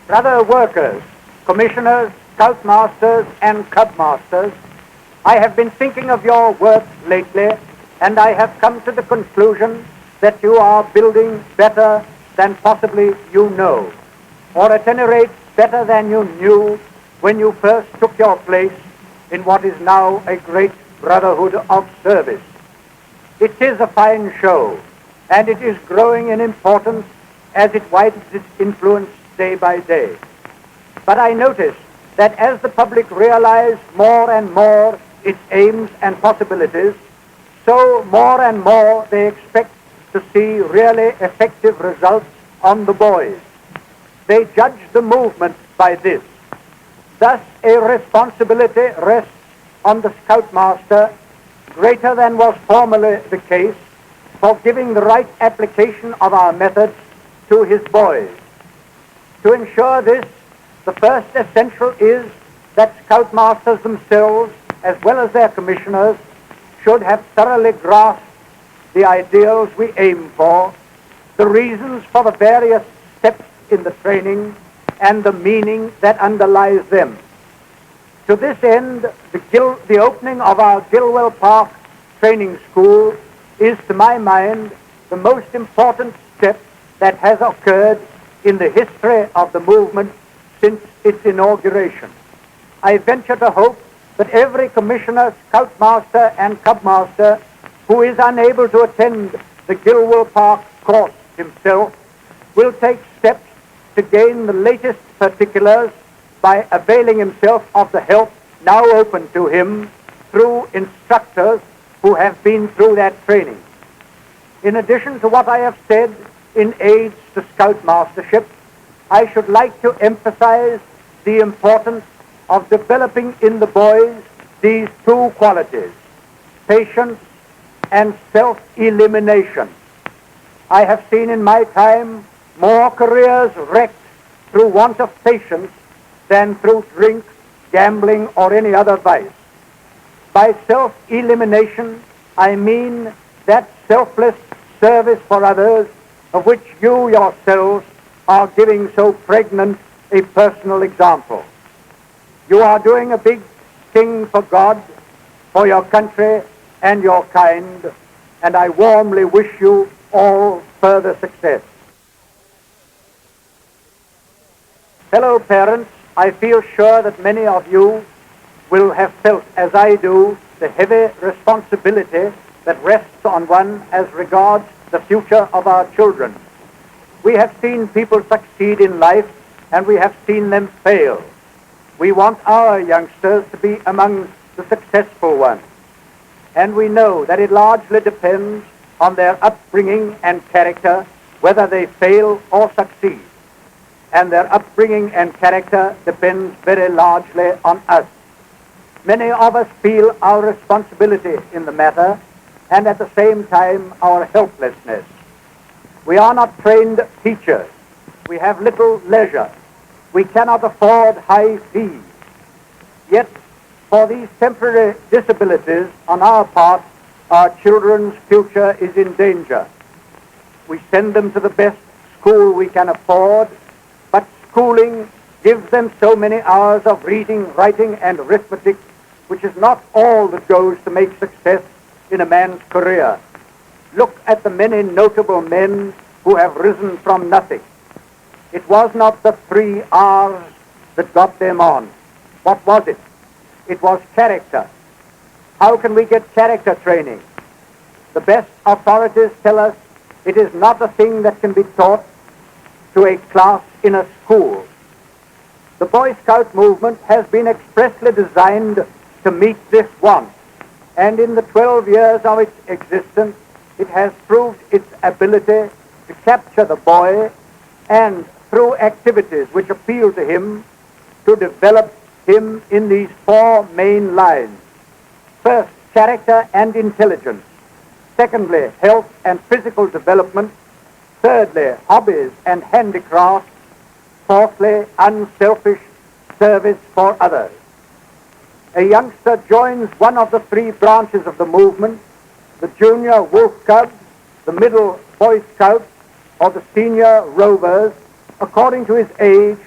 Brother workers, commissioners, scoutmasters, and cubmasters, I have been thinking of your work lately, and I have come to the conclusion that you are building better than possibly you know, or at any rate better than you knew when you first took your place in what is now a great brotherhood of service. It is a fine show, and it is growing in importance as it widens its influence day by day. But I notice that as the public realize more and more its aims and possibilities, so more and more they expect to see really effective results on the boys. They judge the movement by this. Thus, a responsibility rests on the scoutmaster greater than was formerly the case for giving the right application of our methods to his boys. To ensure this, the first essential is that scoutmasters themselves, as well as their commissioners, should have thoroughly grasped the ideals we aim for, the reasons for the various steps in the training, and the meaning that underlies them. To this end, the opening of our Gilwell Park Training School is, to my mind, the most important step that has occurred in the history of the movement since its inauguration. I venture to hope that every commissioner, scoutmaster, and cubmaster who is unable to attend the Gilwell Park course himself will take steps to gain the latest particulars by availing himself of the help now open to him through instructors who have been through that training. In addition to what I have said in aids to scoutmastership, I should like to emphasize the importance of developing in the boys these two qualities, patience and self-elimination. I have seen in my time more careers wrecked through want of patience than through drink, gambling, or any other vice. By self-elimination, I mean that selfless service for others of which you yourselves are giving so pregnant a personal example. You are doing a big thing for God, for your country, and your kind, and I warmly wish you all further success. Fellow parents, I feel sure that many of you will have felt, as I do, the heavy responsibility that rests on one as regards the future of our children. We have seen people succeed in life, and we have seen them fail. We want our youngsters to be among the successful ones, and we know that it largely depends on their upbringing and character whether they fail or succeed. And their upbringing and character depends very largely on us. Many of us feel our responsibility in the matter, and at the same time our helplessness. We are not trained teachers. We have little leisure. We cannot afford high fees. Yet, for these temporary disabilities on our part, our children's future is in danger. We send them to the best school we can afford, but schooling gives them so many hours of reading, writing, and arithmetic, which is not all that goes to make success in a man's career. Look at the many notable men who have risen from nothing. It was not the 3 R's that got them on. What was it? It was character. How can we get character training? The best authorities tell us it is not a thing that can be taught to a class in a school. The Boy Scout movement has been expressly designed to meet this want, and in the 12 years of its existence, it has proved its ability to capture the boy and, through activities which appeal to him, to develop him in these 4 main lines. First, character and intelligence. Secondly, health and physical development. Thirdly, hobbies and handicrafts. Fourthly, unselfish service for others. A youngster joins one of the 3 branches of the movement, the Junior Wolf Cub, the Middle Boy Scouts, or the Senior Rovers, according to his age,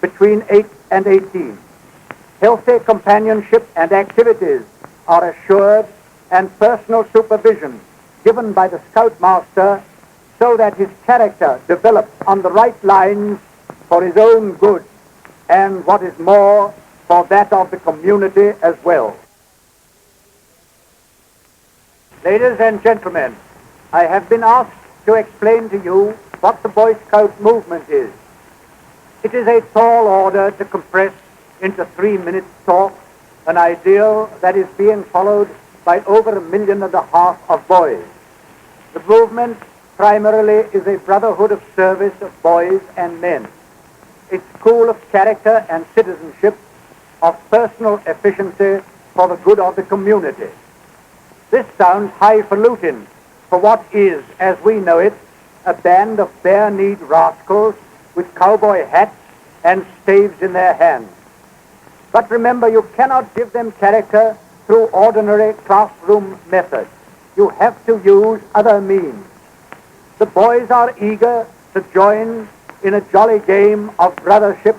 between 8 and 18. Healthy companionship and activities are assured, and personal supervision given by the scoutmaster so that his character develops on the right lines for his own good and, what is more, for that of the community as well. Ladies and gentlemen, I have been asked to explain to you what the Boy Scout movement is. It is a tall order to compress into 3 minutes talk an ideal that is being followed by over 1.5 million of boys. The movement primarily is a brotherhood of service of boys and men, a school of character and citizenship, of personal efficiency for the good of the community. This sounds highfalutin for what is, as we know it, a band of bare-kneed rascals with cowboy hats and staves in their hands. But remember, you cannot give them character through ordinary classroom methods. You have to use other means. The boys are eager to join in a jolly game of brothership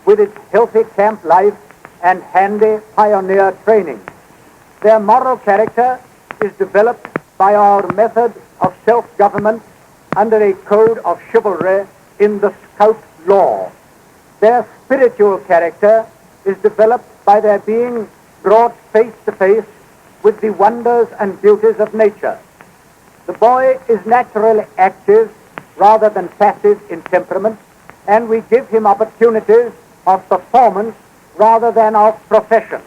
with its healthy camp life and handy pioneer training. Their moral character is developed by our method of self-government under a code of chivalry in the Scout law. Their spiritual character is developed by their being brought face to face with the wonders and beauties of nature. The boy is naturally active rather than passive in temperament, and we give him opportunities of performance rather than of profession.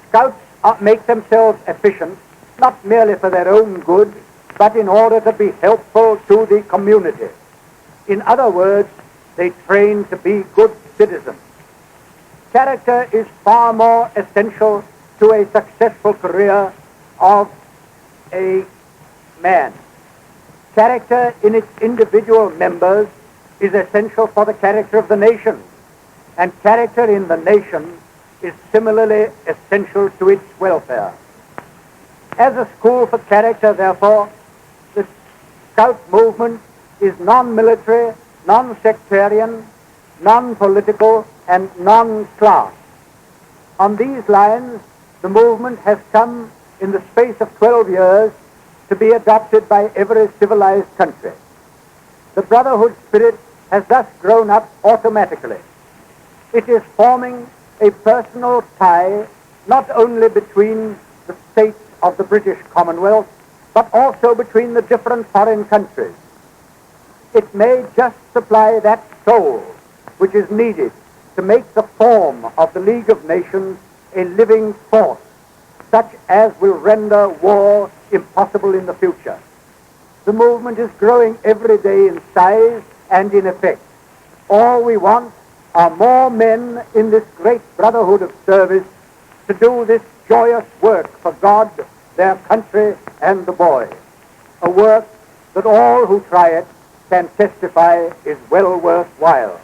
Scouts make themselves efficient, not merely for their own good, but in order to be helpful to the community. In other words, they train to be good citizens. Character is far more essential to a successful career of a man. Character in its individual members is essential for the character of the nation, and character in the nation is similarly essential to its welfare. As a school for character, therefore, the Scout movement is non-military, non-sectarian, non-political, and non-class. On these lines, the movement has come in the space of 12 years to be adopted by every civilized country. The brotherhood spirit has thus grown up automatically. It is forming a personal tie not only between the states of the British Commonwealth, but also between the different foreign countries. It may just supply that soul which is needed to make the form of the League of Nations a living force, such as will render war impossible in the future. The movement is growing every day in size and in effect. All we want are more men in this great brotherhood of service to do this joyous work for God, their country, and the boy. A work that all who try it can testify is well worthwhile.